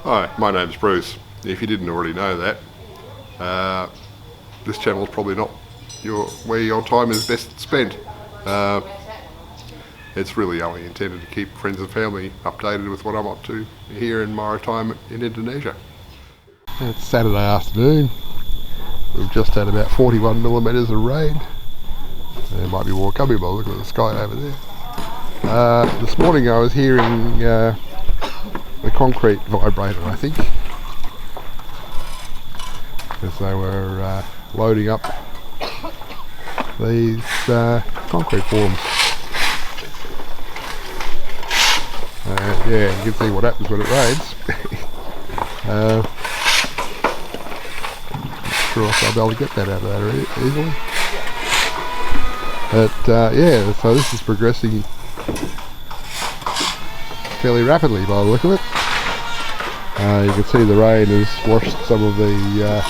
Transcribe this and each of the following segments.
Hi, my name's Bruce. If you didn't already know that, this channel is probably not where your time is best spent. It's really only intended to keep friends and family updated with what I'm up to here in my time in Indonesia. It's Saturday afternoon. We've just had about 41 millimetres of rain. There might be more coming by the look at the sky over there. This morning I was hearing the concrete vibrator, I think, because they were loading up these concrete forms. Yeah, you can see what happens when it rains. Not sure if I'll be able to get that out of there easily. But yeah, so this is progressing fairly rapidly by the look of it. You can see the rain has washed some of the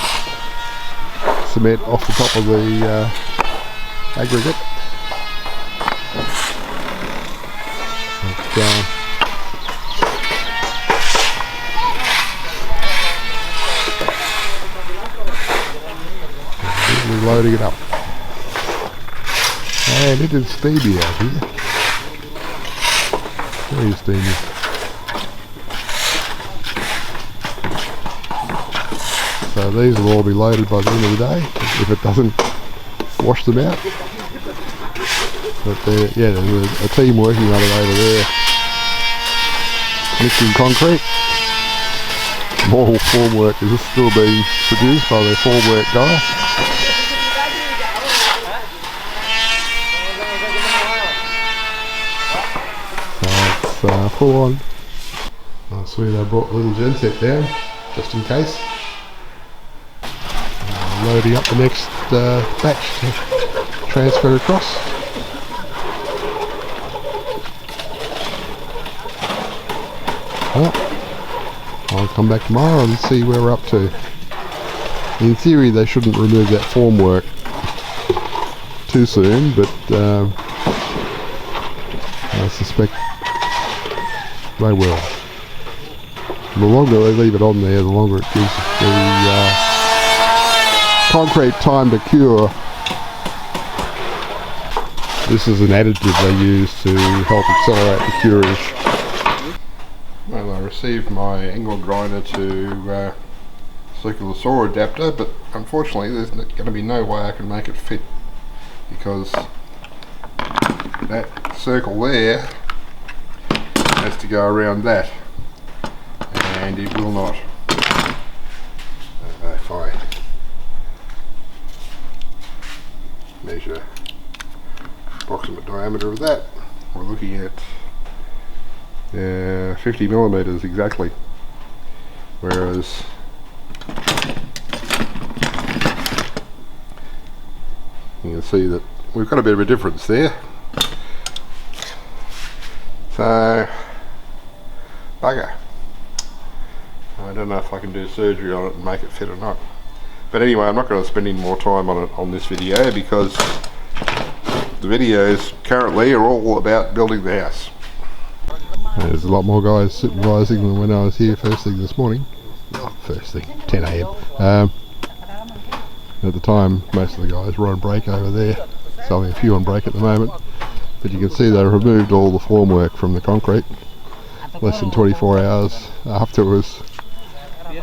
cement off the top of the aggregate. We're loading it up. And it is steamy out here. Very steamy. So these will all be loaded by the end of the day, if it doesn't wash them out. But yeah, there's a team working on it over there, mixing concrete. More formwork is still being produced by their formwork guy. So it's full on. I swear they brought a little genset down, just in case. Loading up the next batch to transfer across. Well, I'll come back tomorrow and see where we're up to. In theory they shouldn't remove that formwork too soon, but I suspect they will. The longer they leave it on there, the longer it gives the concrete time to cure. This is an additive they use to help accelerate the curing. Well, I received my angle grinder to circular saw adapter, but unfortunately there's going to be no way I can make it fit, because that circle there has to go around that, and it will not. If I measure approximate diameter of that, we're looking at 50 millimeters exactly, whereas you can see that we've got a bit of a difference there. So bugger, I don't know if I can do surgery on it and make it fit or not. But anyway, I'm not going to spend any more time on it on this video, because the videos currently are all about building the house. There's a lot more guys supervising than when I was here first thing this morning. Oh, first thing, 10 AM. At the time, most of the guys were on break over there. There's only a few on break at the moment. But you can see they removed all the formwork from the concrete less than 24 hours after it was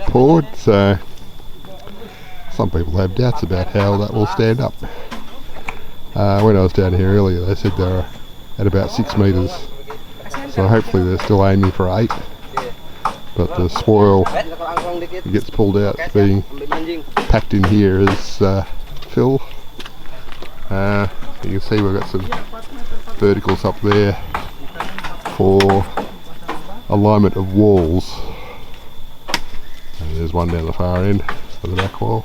poured. So some people have doubts about how that will stand up. When I was down here earlier, they said they were at about 6 metres. So hopefully they're still aiming for 8. But the spoil that gets pulled out being packed in here is fill. You can see we've got some verticals up there for alignment of walls. And there's one down the far end for the back wall.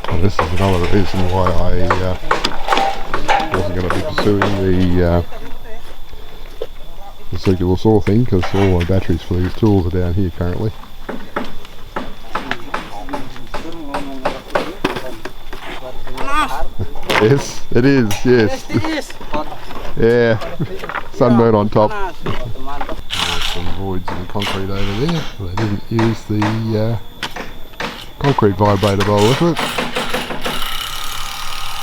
And this is another reason why I wasn't going to be pursuing the circular saw thing, because all my batteries for these tools are down here currently. Yes, it is, yes. Yeah, sunburn on top. There's some voids in the concrete over there. They didn't use the concrete vibrator bowl with it.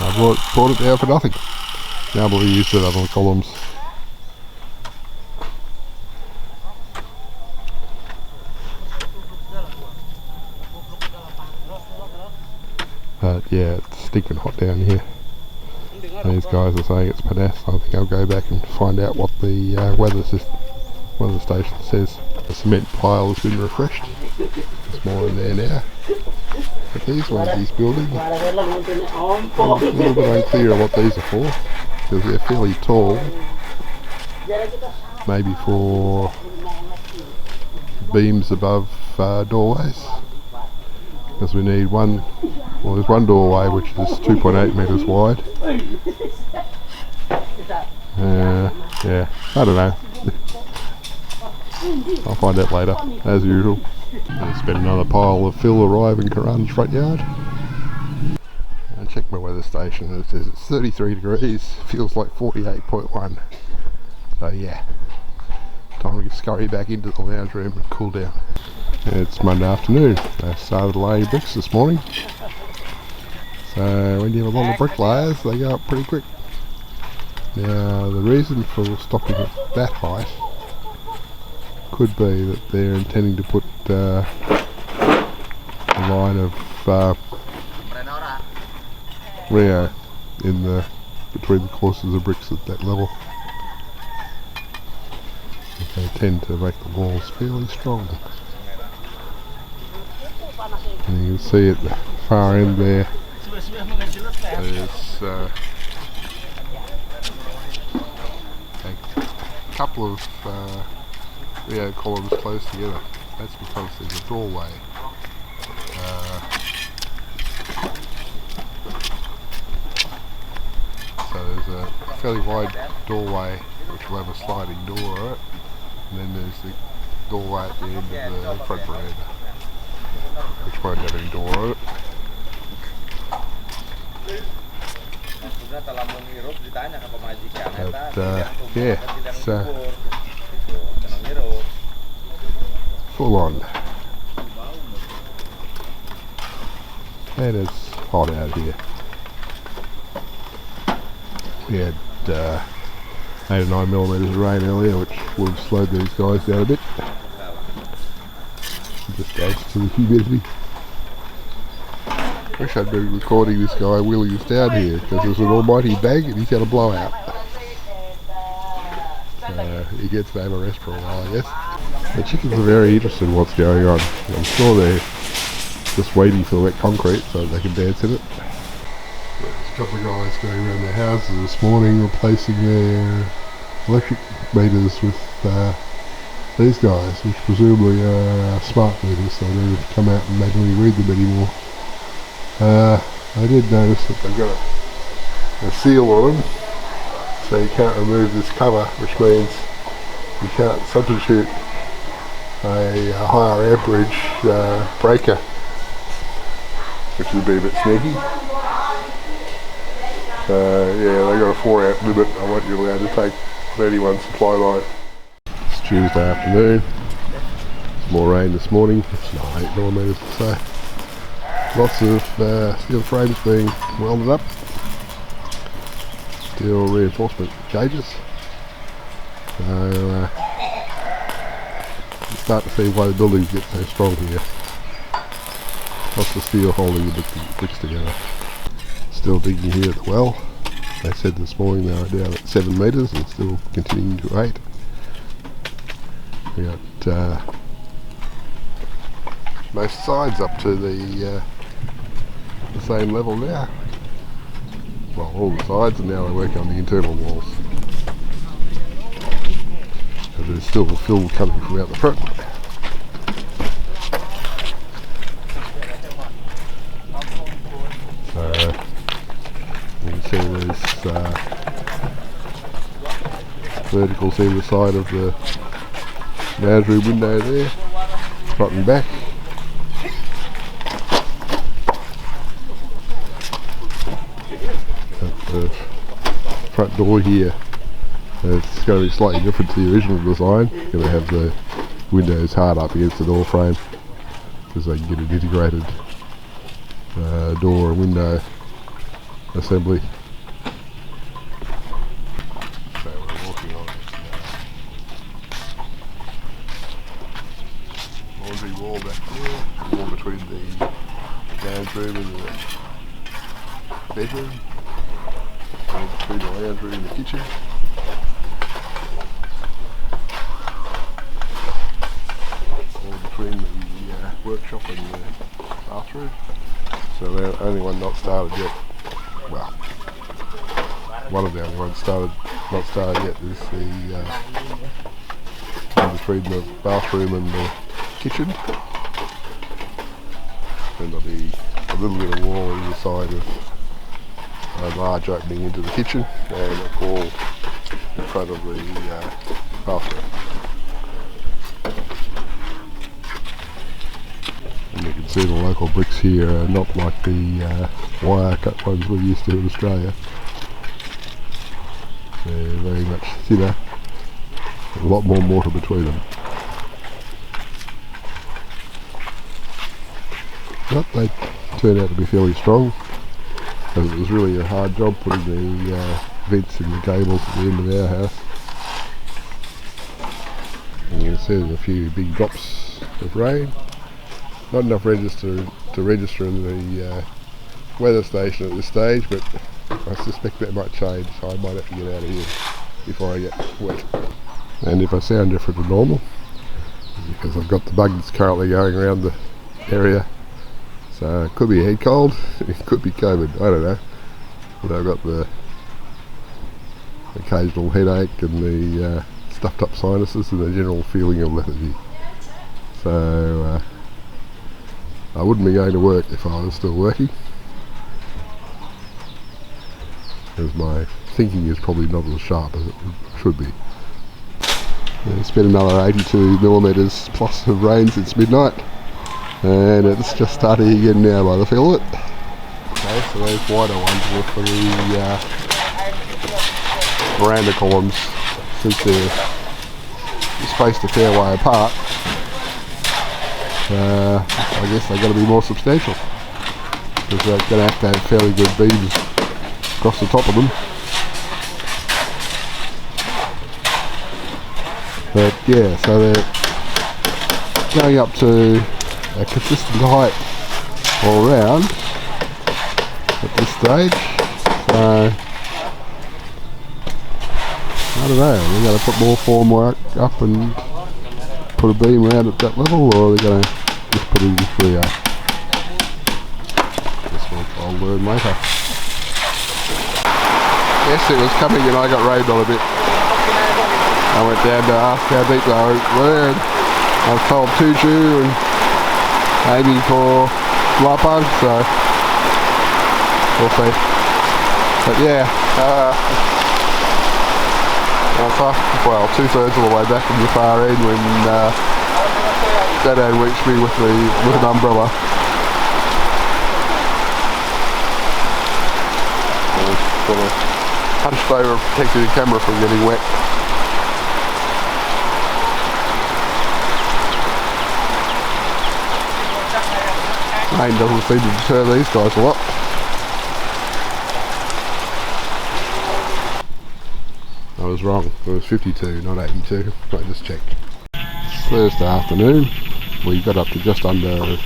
I brought it down for nothing. Now we'll use it up on the columns. But yeah, it's stinking hot down here. These guys are saying it's panace. I think I'll go back and find out what the weather station says. The cement pile has been refreshed. There's more in there now. But these ones he's building, a little bit unclear on what these are for, because they're fairly tall. Maybe for beams above doorways. Because we need one, well there's one doorway which is 2.8 metres wide. Yeah, I don't know. I'll find out later, as usual. There's been another pile of fill arrive in Karan's front yard. I checked my weather station and it says it's 33 degrees, feels like 48.1. So yeah, time to scurry back into the lounge room and cool down. It's Monday afternoon. I started laying bricks this morning. So when you have a lot of bricklayers, they go up pretty quick. Now the reason for stopping at that height could be that they're intending to put a line of Rio in between the courses of bricks at that level. They tend to make the walls fairly strong. And you can see at the far end there, there's a couple of Rio columns close together. That's because there's a doorway. So there's a fairly wide doorway which will have a sliding door on it, and then there's the doorway at the end of the front veranda, which won't have any door on it. But yeah, so full on. And it's hot out here. We had 8 or 9 millimetres of rain earlier, which would have slowed these guys down a bit. It just goes to the humidity. Wish I'd been recording this guy wheeling us down here, because there's an almighty bang and he's had a blowout. So he gets to have a rest for a while, I guess. The chickens are very interested in what's going on. I'm sure they're just waiting for the wet concrete so they can dance in it. There's a couple of guys going around their houses this morning replacing their electric meters with these guys, which presumably are smart meters, so they don't have to come out and manually read them anymore. I did notice that they've got a seal on them, so you can't remove this cover, which means you can't substitute a higher amperage breaker, which would be a bit sneaky. So yeah, they've got a 4 amp limit on what you're allowed to take on any one supply line. It's Tuesday afternoon. More rain this morning. It's not 8 millimetres or so. Lots of steel frames being welded up. Steel reinforcement cages. So you start to see why the buildings get so strong here. Lots of steel holding the bricks together. Still digging here at the well. They said this morning they were down at 7 metres and still continuing to 8. We got most sides up to the same level now. Well, all the sides, and now they're working on the internal walls. So there's still the fill coming from out the front. So you can see there's verticals either side of the lounge room window there, front and back. the front door here. It's going to be slightly different to the original design. It's going to have the windows hard up against the door frame because they can get an integrated door and window assembly. So we're walking on laundry wall back there, wall between the lounge room and the bedroom, wall between the lounge room and the kitchen. Between the workshop and the bathroom. So the only one not started yet, well, one of the only ones not started yet is the one between the bathroom and the kitchen. And there'll be a little bit of wall either side of a large opening into the kitchen and a wall in front of the bathroom. You can see the local bricks here are not like the wire cut ones we're used to in Australia. They're very much thinner, a lot more mortar between them. But they turned out to be fairly strong, because it was really a hard job putting the vents in the gables at the end of our house. And you can see there's a few big drops of rain. Not enough to register in the weather station at this stage, but I suspect that might change, so I might have to get out of here before I get wet. And if I sound different to normal, because I've got the bugs currently going around the area, so it could be a head cold, it could be COVID, I don't know. But I've got the occasional headache and the stuffed up sinuses and the general feeling of lethargy. So I wouldn't be going to work if I was still working, because my thinking is probably not as sharp as it should be. It's been another 82mm plus of rain since midnight, and it's just starting again now by the feel of it. Okay, so those wider ones were for the veranda columns, since they're spaced a fair way apart. I guess they've got to be more substantial, because they're going to have fairly good beams across the top of them. But yeah, so they're going up to a consistent height all around at this stage. So I don't know, they're going to put more formwork up and put a beam around at that level, or are they going to just put it in 3A? Guess I'll learn later. Yes, it was coming and I got rained on a bit. I went down to ask how deep they were, and I was told Tuju and aiming for Lapag, so we'll see. But yeah, well, 2/3 of the way back from the far end when Dado reached me with an umbrella. Sort of hunched over, protecting the camera from getting wet. Rain doesn't seem to deter these guys a lot. I was wrong, it was 52, not 82, I just checked. It's Thursday afternoon, we got up to just under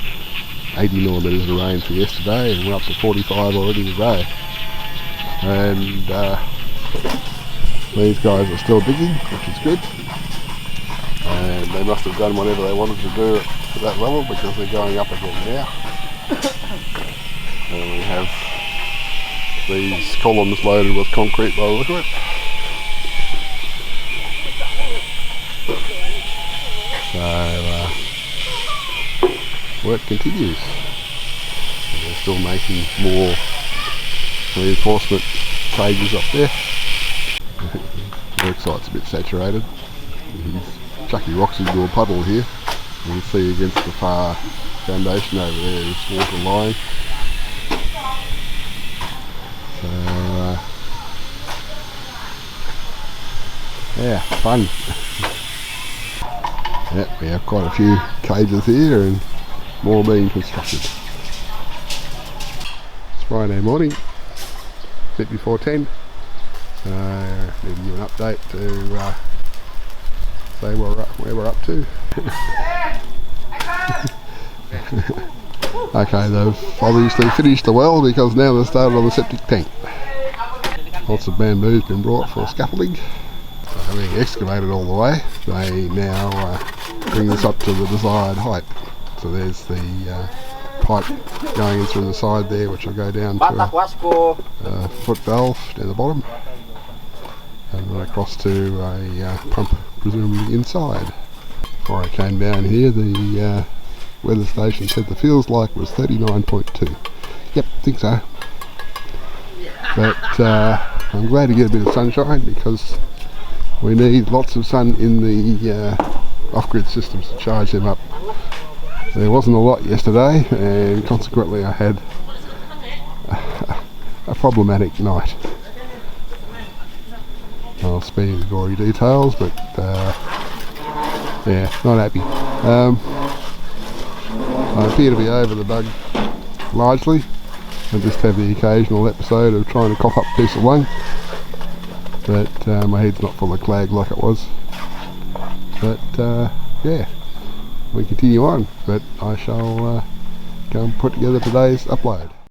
80mm of rain for yesterday, and we're up to 45 already today. And these guys are still digging, which is good. And they must have done whatever they wanted to do at that level, because they're going up again now. And we have these columns loaded with concrete by the look of it. So work continues. And they're still making more reinforcement cages up there. Work site's a bit saturated. He's chucking rocks into a puddle here. You can see against the far foundation over there is water line. So Yeah, fun. Yeah, we have quite a few cages here and more being constructed. It's Friday morning, a bit before 10. Need to give an update to say where we're up to. Okay, they've obviously finished the well because now they've started on the septic tank. Lots of bamboo's been brought for scaffolding. So being excavated all the way. They now bring this up to the desired height. So there's the pipe going in through the side there, which will go down to a foot valve down the bottom, and then across to a pump presumably inside. Before I came down here, the weather station said the feels like was 39.2. Yep, think so. But I'm glad to get a bit of sunshine because we need lots of sun in the off-grid systems to charge them up. There wasn't a lot yesterday, and consequently I had a problematic night. I'll spare you the gory details, but yeah, not happy. I appear to be over the bug largely. I just have the occasional episode of trying to cough up a piece of lung, but my head's not full of clag like it was. But yeah, we continue on, but I shall go and put together today's upload.